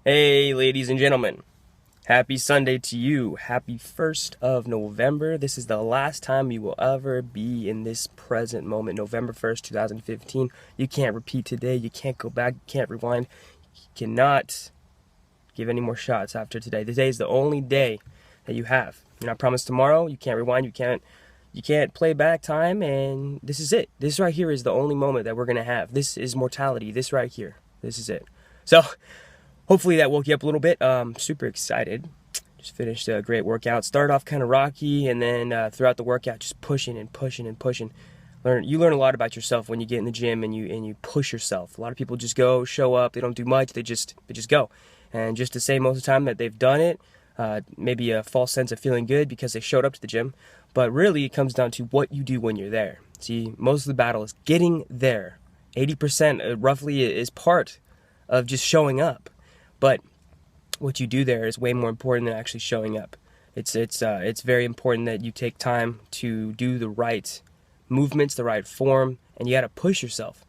Hey, ladies and gentlemen. Happy Sunday to you. Happy 1st of November. This is the last time you will ever be in this present moment. November 1st, 2015. You can't repeat today. You can't go back. You can't rewind. You cannot give any more shots after today. Today is the only day that you have. You're not promised tomorrow. You can't rewind. You can't play back time, and this is it. This right here is the only moment that we're going to have. This is mortality. This right here. This is it. So, hopefully that woke you up a little bit. Super excited. Just finished a great workout. Started off kind of rocky, and then throughout the workout, just pushing and pushing and pushing. You learn a lot about yourself when you get in the gym and you push yourself. A lot of people just go, show up. They don't do much. They just go, and just to say most of the time that they've done it. Maybe a false sense of feeling good because they showed up to the gym, but really it comes down to what you do when you're there. See, most of the battle is getting there. 80% roughly is part of just showing up. But what you do there is way more important than actually showing up. It's very important that you take time to do the right movements, the right form, and you got to push yourself.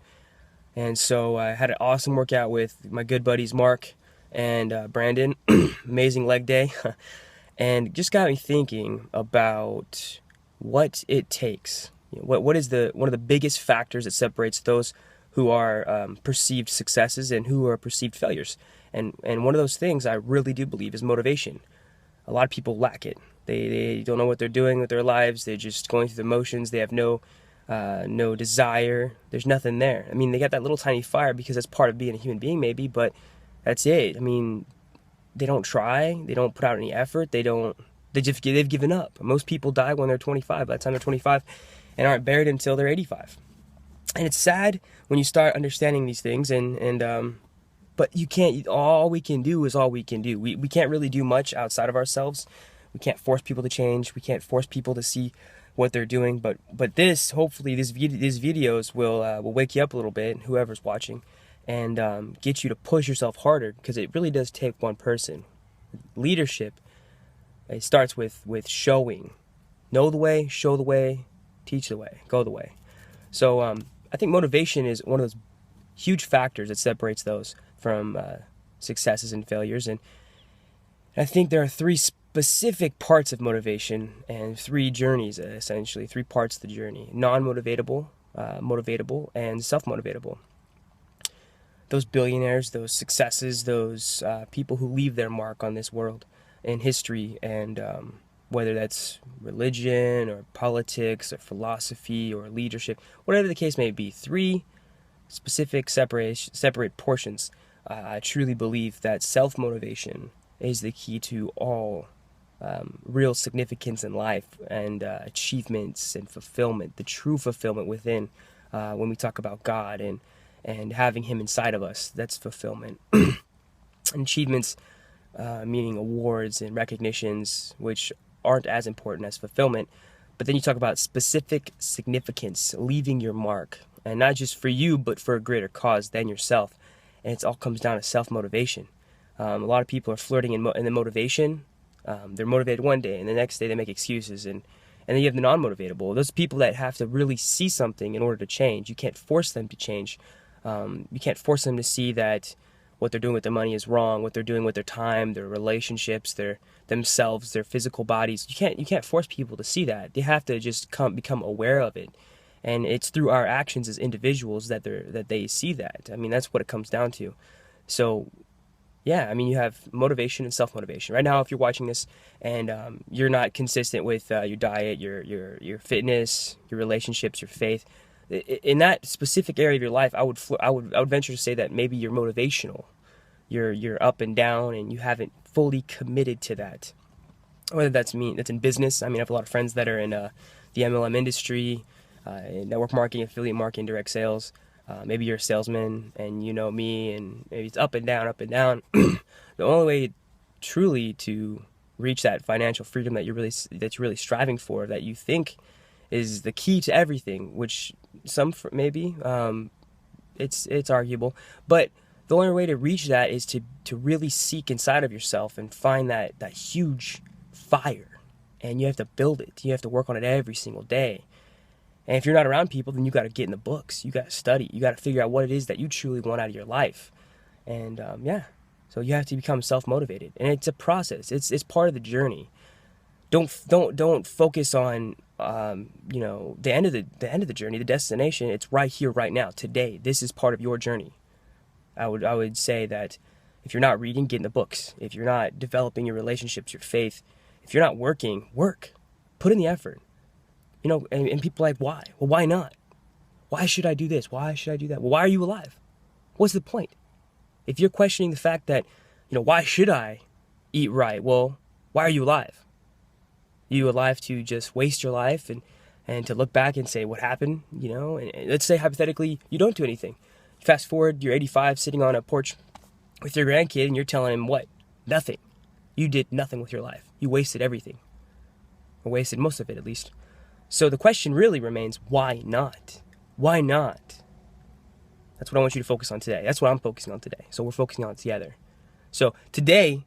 And so I had an awesome workout with my good buddies Mark and Brandon. Amazing leg day. And just got me thinking about what it takes. What is one of the biggest factors that separates those who are perceived successes and who are perceived failures. And one of those things I really do believe is motivation. A lot of people lack it. They don't know what they're doing with their lives. They're just going through the motions. They have no desire. There's nothing there. I mean, they got that little tiny fire because that's part of being a human being, maybe, but that's it. I mean, they don't try. They don't put out any effort. They've given up. Most people die when they're 25. By the time they're 25, and aren't buried until they're 85. And it's sad when you start understanding these things, but you can't. All we can do is all we can do. We can't really do much outside of ourselves. We can't force people to change. We can't force people to see what they're doing. But hopefully these videos will wake you up a little bit, whoever's watching, and get you to push yourself harder, because it really does take one person. Leadership, it starts with showing. Know the way, show the way, teach the way, go the way. So I think motivation is one of those huge factors that separates those from successes and failures. And I think there are three specific parts of motivation and three journeys, essentially, three parts of the journey: non-motivatable, motivatable, and self-motivatable. Those billionaires, those successes, those people who leave their mark on this world in history, and whether that's religion or politics or philosophy or leadership, whatever the case may be, three specific separate portions. I truly believe that self-motivation is the key to all real significance in life and achievements and fulfillment, the true fulfillment within. When we talk about God and having Him inside of us, that's fulfillment. And achievements, meaning awards and recognitions, which aren't as important as fulfillment. But then you talk about specific significance, leaving your mark, and not just for you, but for a greater cause than yourself. And it all comes down to self-motivation. A lot of people are flirting in the motivation. They're motivated one day, and the next day they make excuses. And then you have the non-motivatable. Those people that have to really see something in order to change. You can't force them to change. You can't force them to see that what they're doing with their money is wrong, what they're doing with their time, their relationships, their themselves, their physical bodies. You can't force people to see that. They have to just become aware of it. And it's through our actions as individuals that they see that. I mean, that's what it comes down to. So, yeah, I mean, you have motivation and self-motivation. Right now, if you're watching this and you're not consistent with your diet, your fitness, your relationships, your faith, in that specific area of your life, I would venture to say that maybe you're motivational. You're up and down, and you haven't fully committed to that. Whether that's in business. I mean, I have a lot of friends that are in the MLM industry, in network marketing, affiliate marketing, direct sales. Maybe you're a salesman, and you know me, and maybe it's up and down, up and down. The only way truly to reach that financial freedom that you're really striving for, that you think is the key to everything, which maybe it's arguable, but the only way to reach that is to really seek inside of yourself and find that huge fire, and you have to build it. You have to work on it every single day. And if you're not around people, then you got to get in the books. You got to study. You got to figure out what it is that you truly want out of your life. And yeah, So you have to become self-motivated, and it's a process. It's part of the journey. Don't focus on the end of the journey, the destination. It's right here, right now, today. This is part of your journey. I would say that if you're not reading, get in the books. If you're not developing your relationships, your faith, if you're not working, work. Put in the effort. And people are like, why? Well, why not? Why should I do this? Why should I do that? Well, why are you alive? What's the point? If you're questioning the fact that, why should I eat right? Well, why are you alive? Are you alive to just waste your life and to look back and say what happened, and let's say hypothetically you don't do anything. Fast forward, you're 85 sitting on a porch with your grandkid and you're telling him what? Nothing. You did nothing with your life. You wasted everything. Or wasted most of it, at least. So the question really remains, why not? Why not? That's what I want you to focus on today. That's what I'm focusing on today. So we're focusing on it together. So today,